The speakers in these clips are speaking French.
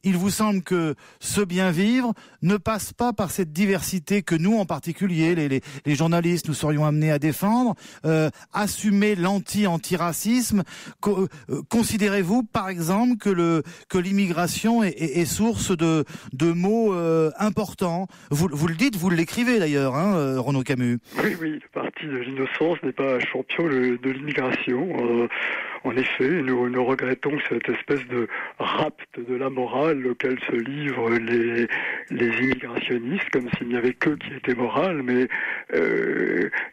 il vous semble que ce bien vivre ne passe pas par cette diversité que nous, en particulier, les journalistes, nous serions amenés à défendre, assumer antiracisme. Considérez-vous, par exemple, que l'immigration est source de mots importants? Vous le dites, vous l'écrivez d'ailleurs, hein, Renaud Camus. Oui, le parti de l'innocence n'est pas champion de l'immigration. En effet, nous regrettons cette espèce de rapt de la morale auquel se livrent les immigrationnistes, comme s'il n'y avait qu'eux qui étaient morales, mais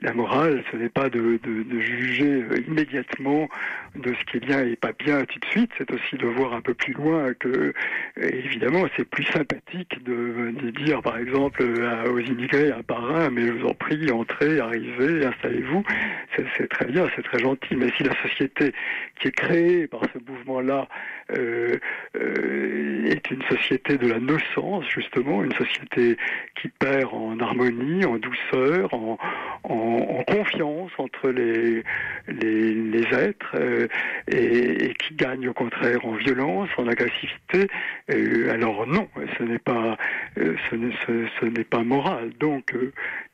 la morale, ce n'est pas de juger immédiatement de ce qui est bien et pas bien tout de suite, c'est aussi de voir un peu plus loin que, évidemment, c'est plus sympathique de dire, par exemple, aux immigrés un par un, mais je vous en prie, entrez, arrivez, installez-vous, c'est très bien, c'est très gentil, mais si la société qui est créée par ce mouvement-là est une société de la nocence, justement, une société qui perd en harmonie, en douceur, en confiance entre les êtres, et qui gagne au contraire en violence, en agressivité, alors non, ce n'est pas moral. Donc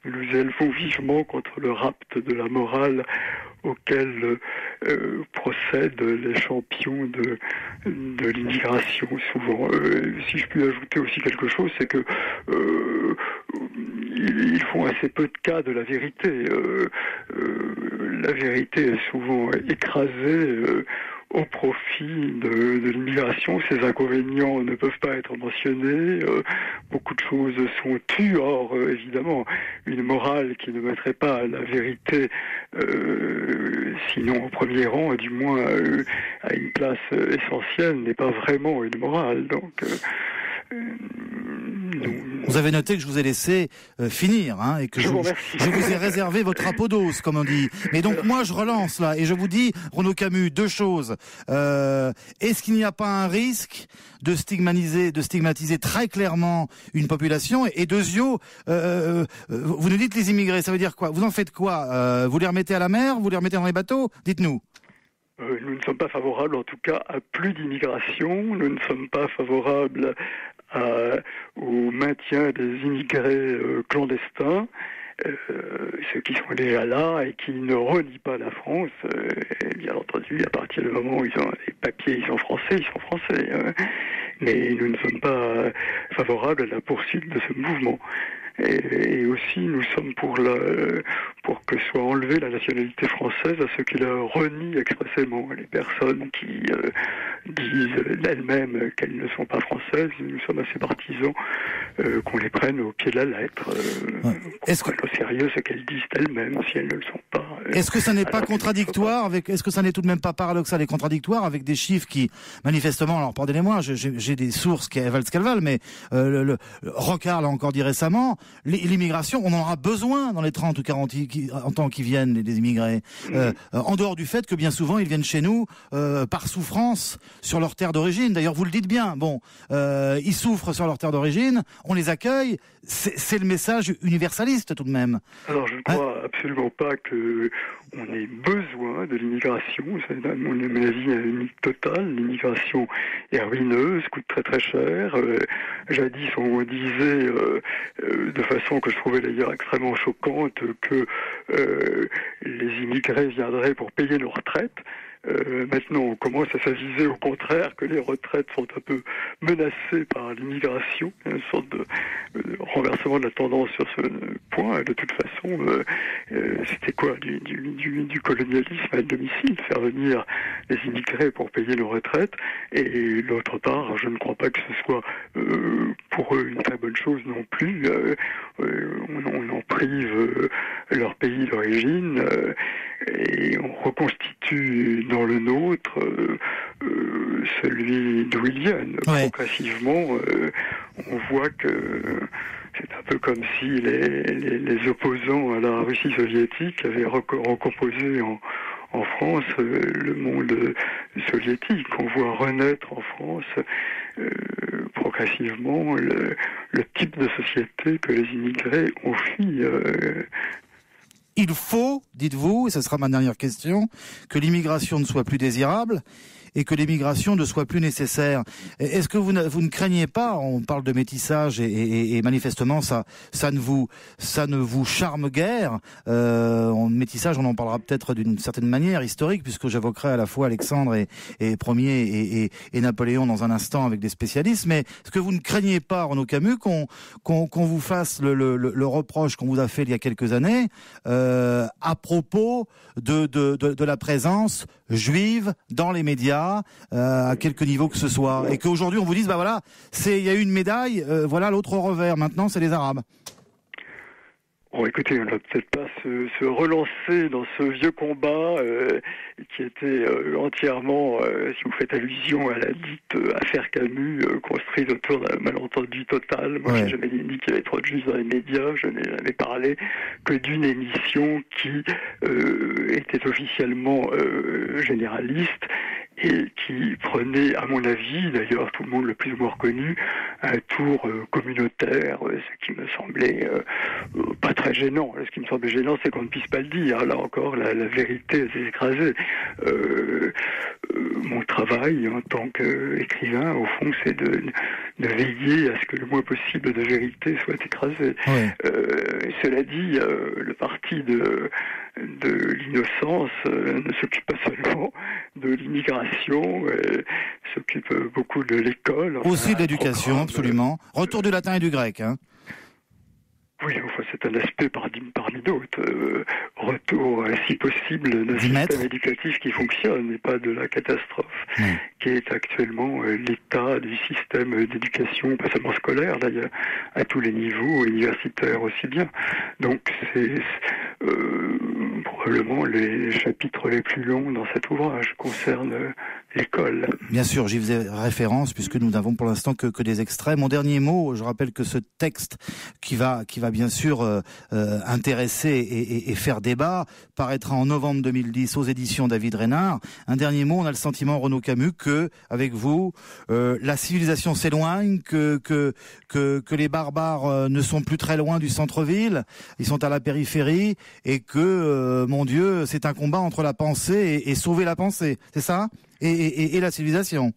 nous nous élevons vivement contre le rapt de la morale auquel procèdent les champions de l'immigration souvent. Si je puis ajouter aussi quelque chose, c'est que ils font assez peu de cas de la vérité. La vérité est souvent écrasée au profit de l'immigration. Ces inconvénients ne peuvent pas être mentionnés. Beaucoup de choses sont tues. Or, évidemment, une morale qui ne mettrait pas la vérité, sinon au premier rang, du moins à une place essentielle, n'est pas vraiment une morale. Donc, vous avez noté que je vous ai laissé finir, hein, et que je vous ai réservé votre apodose, comme on dit. Mais donc moi je relance là et je vous dis, Renaud Camus, deux choses. Est-ce qu'il n'y a pas un risque de stigmatiser très clairement une population? Et deuxièmement, vous nous dites les immigrés, ça veut dire quoi? Vous en faites quoi? Vous les remettez à la mer? Vous les remettez dans les bateaux? Dites-nous. Nous ne sommes pas favorables, en tout cas, à plus d'immigration. Nous ne sommes pas favorables au maintien des immigrés clandestins, ceux qui sont déjà là et qui ne renient pas la France. Bien entendu, à partir du moment où ils ont les papiers, ils sont français. Mais nous ne sommes pas favorables à la poursuite de ce mouvement. Et aussi, nous sommes pour que soit enlevée la nationalité française à ceux qui la renient expressément. Les personnes qui disent d'elles-mêmes qu'elles ne sont pas françaises, nous sommes assez partisans qu'on les prenne au pied de la lettre, qu'on prenne au sérieux ce qu'elles disent elles-mêmes, si elles ne le sont pas. Est-ce que ça n'est pas contradictoire est-ce que ça n'est tout de même pas paradoxal et contradictoire avec des chiffres qui, manifestement, alors pardonnez-moi, j'ai des sources qui valent ce qu'elles valent, mais Rocard l'a encore dit récemment, l'immigration, on en aura besoin dans les 30 ou 40 ans qui viennent, les immigrés. En dehors du fait que bien souvent ils viennent chez nous par souffrance sur leur terre d'origine. D'ailleurs, vous le dites bien. Bon, ils souffrent sur leur terre d'origine, on les accueille. C'est le message universaliste tout de même. Alors je ne crois absolument pas que on ait besoin de l'immigration. C'est à mon avis un mythe total. L'immigration est ruineuse, coûte très très cher. Jadis on disait de façon que je trouvais d'ailleurs extrêmement choquante que les immigrés viendraient pour payer nos retraites. Maintenant, on commence à s'aviser au contraire que les retraites sont un peu menacées par l'immigration, une sorte de renversement de la tendance sur ce point. De toute façon, c'était quoi du colonialisme à domicile, faire venir les immigrés pour payer nos retraites. Et d'autre part, je ne crois pas que ce soit pour eux une très bonne chose non plus. On en prive leur pays d'origine et on reconstitue dans le nôtre celui d'où ils viennent. Ouais. Progressivement, on voit que c'est un peu comme si les opposants à la Russie soviétique avaient recomposé en France le monde soviétique. On voit renaître en France progressivement le type de société que les immigrés ont fui. Il faut, dites-vous, et ce sera ma dernière question, que l'immigration ne soit plus désirable. et que l'émigration ne soit plus nécessaire. Est-ce que vous ne craignez pas, on parle de métissage et manifestement ça ne vous charme guère. Métissage, on en parlera peut-être d'une certaine manière historique, puisque j'évoquerai à la fois Alexandre et Ier et Napoléon dans un instant avec des spécialistes. Mais est-ce que vous ne craignez pas, Renaud Camus, qu'on vous fasse le reproche qu'on vous a fait il y a quelques années à propos de la présence juive dans les médias à quelque niveau que ce soit, et qu'aujourd'hui on vous dise voilà, il y a eu une médaille, voilà l'autre revers, maintenant c'est les Arabes? Bon, écoutez, on ne va peut-être pas se relancer dans ce vieux combat qui était entièrement, si vous faites allusion à la dite affaire Camus, construite autour d'un malentendu total. Moi, j'ai jamais dit qu'il y avait trop de juifs dans les médias. Je n'ai jamais parlé que d'une émission qui était officiellement généraliste et qui prenait, à mon avis, d'ailleurs tout le monde l'a plus ou moins reconnu, un tour communautaire, ce qui me semblait pas très gênant. Ce qui me semblait gênant, c'est qu'on ne puisse pas le dire. Là encore, la vérité s'est écrasée. Mon travail en tant qu'écrivain, au fond, c'est de veiller à ce que le moins possible de vérité soit écrasé. Cela dit, le parti de l'innocence ne s'occupe pas seulement de l'immigration, s'occupe beaucoup de l'école. Aussi de l'éducation, absolument. Retour du latin et du grec, hein. Oui, enfin, c'est un aspect parmi d'autres. Retour, si possible, d'un système éducatif qui fonctionne et pas de la catastrophe qui est actuellement l'état du système d'éducation, pas seulement scolaire d'ailleurs, à tous les niveaux, universitaires aussi bien. Donc c'est probablement les chapitres les plus longs dans cet ouvrage concernent l'école. Bien sûr, j'y faisais référence puisque nous n'avons pour l'instant que des extraits. Mon dernier mot, je rappelle que ce texte qui va bien sûr intéresser et faire débat paraîtra en novembre 2010 aux éditions David Reynard. Un dernier mot, on a le sentiment, Renaud Camus, que avec vous, la civilisation s'éloigne, que les barbares ne sont plus très loin du centre-ville, ils sont à la périphérie, et que, mon Dieu, c'est un combat entre la pensée et sauver la pensée, c'est ça ? Et la civilisation.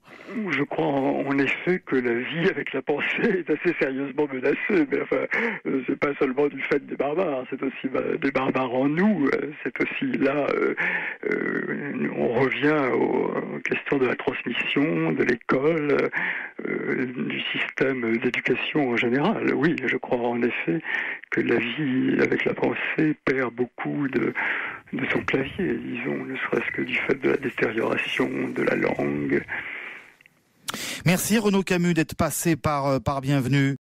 Je crois en effet que la vie avec la pensée est assez sérieusement menacée, mais enfin, c'est pas seulement du fait des barbares, c'est aussi des barbares en nous, c'est aussi là, on revient aux questions de la transmission, de l'école, du système d'éducation en général. Oui, je crois en effet que la vie avec la pensée perd beaucoup de son clavier, disons, ne serait-ce que du fait de la détérioration de la langue. Merci Renaud Camus d'être passé par Bienvenue.